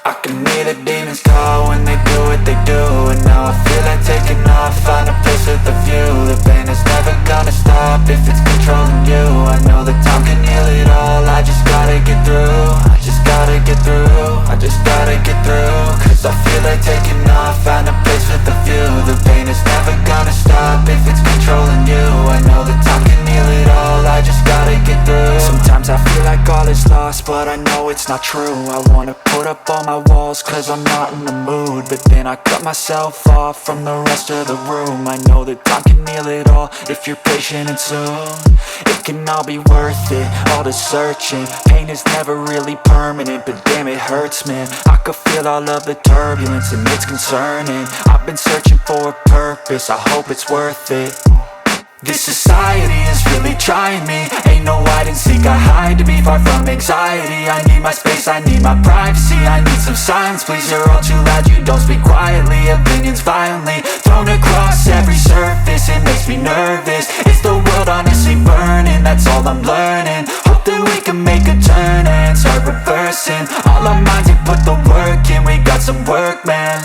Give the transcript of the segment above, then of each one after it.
I can hear the demons call when they do what they do. And now I feel like taking off, find a place with a view. The pain is never gonna stop if it's controlling you. I know that time can heal it all, I just gotta get through. I just gotta get through, I just gotta get through. Cause I feel like taking off, find a place with a view. The pain is never gonna stop if it's controlling you. I know that time can heal it all, I just gotta get through. Sometimes I feel like all is lost, but I know it's not true. I wanna put up all my walls cause I'm not in the mood, but then I cut myself off from the rest of the room. I know that time can heal it all if you're patient and soon. It can all be worth it, all the searching. Pain is never really permanent, but damn it hurts, man. I could feel all of the turbulence and it's concerning. I've been searching for a purpose, I hope it's worth it. This society is really trying me. Ain't no hide and seek, I hide to be far from anxiety. I need my space, I need my privacy. I need some silence, please, you're all too loud. You don't speak quietly, opinions violently thrown across every surface. It makes me nervous, it's the world honestly burning. That's all I'm learning, hope that we can make a turn and start reversing. All our minds, we put the work in, we got some work, man.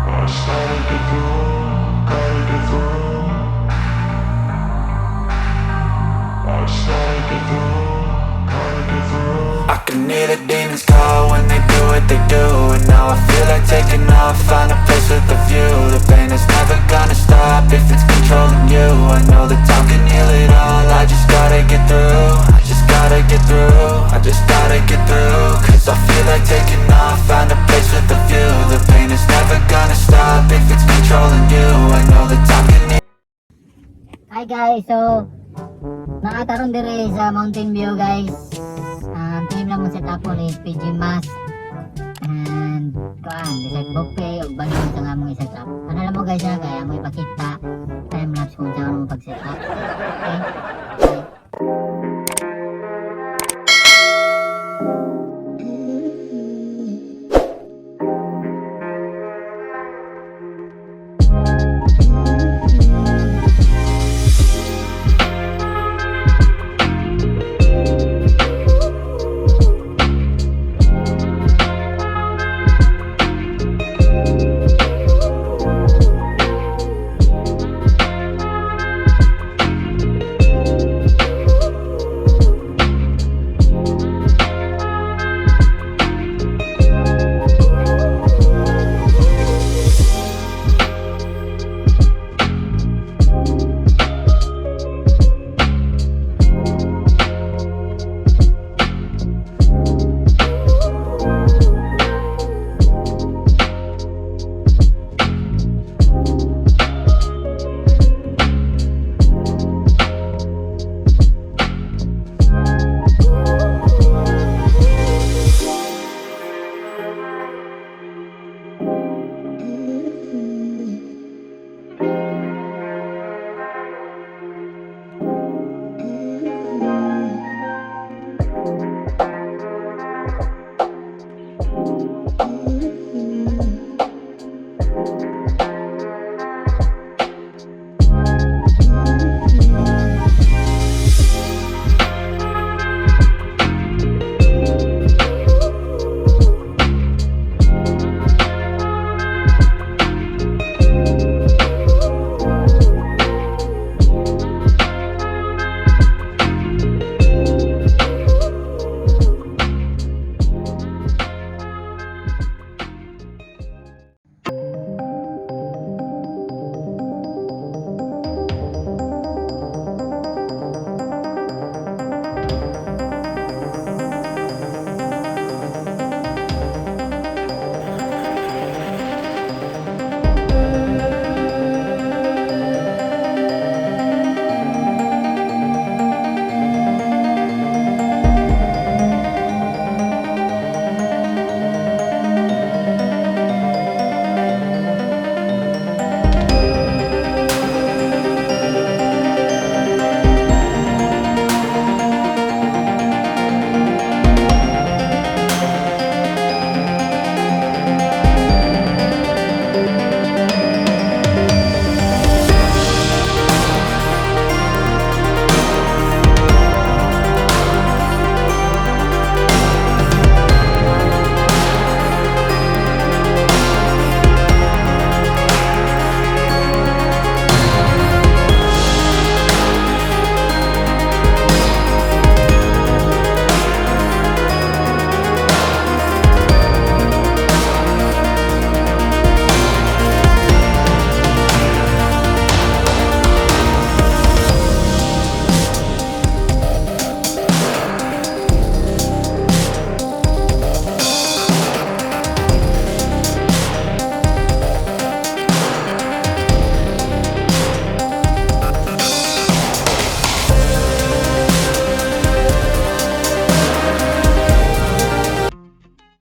I started to go. I can hear the demons call when they do what they do. And now I feel like taking off, find a place with a view. The pain is never gonna stop if it's controlling you. I know that time can heal it all, I just gotta get through. I just gotta get through, I just gotta get through. Cause I feel like taking off, find a place with a view. The pain is never gonna stop if it's controlling you. I know that time can heal. Hi guys, so nakataron dire sa Mountain View guys. Team lang mo set up mo is PG Mask and kuan desert buffet ug balon sa nga mong set up. Ano lang mo guys ha, kaya mo ipakita time lapse kung saan mo pag set up. Okay?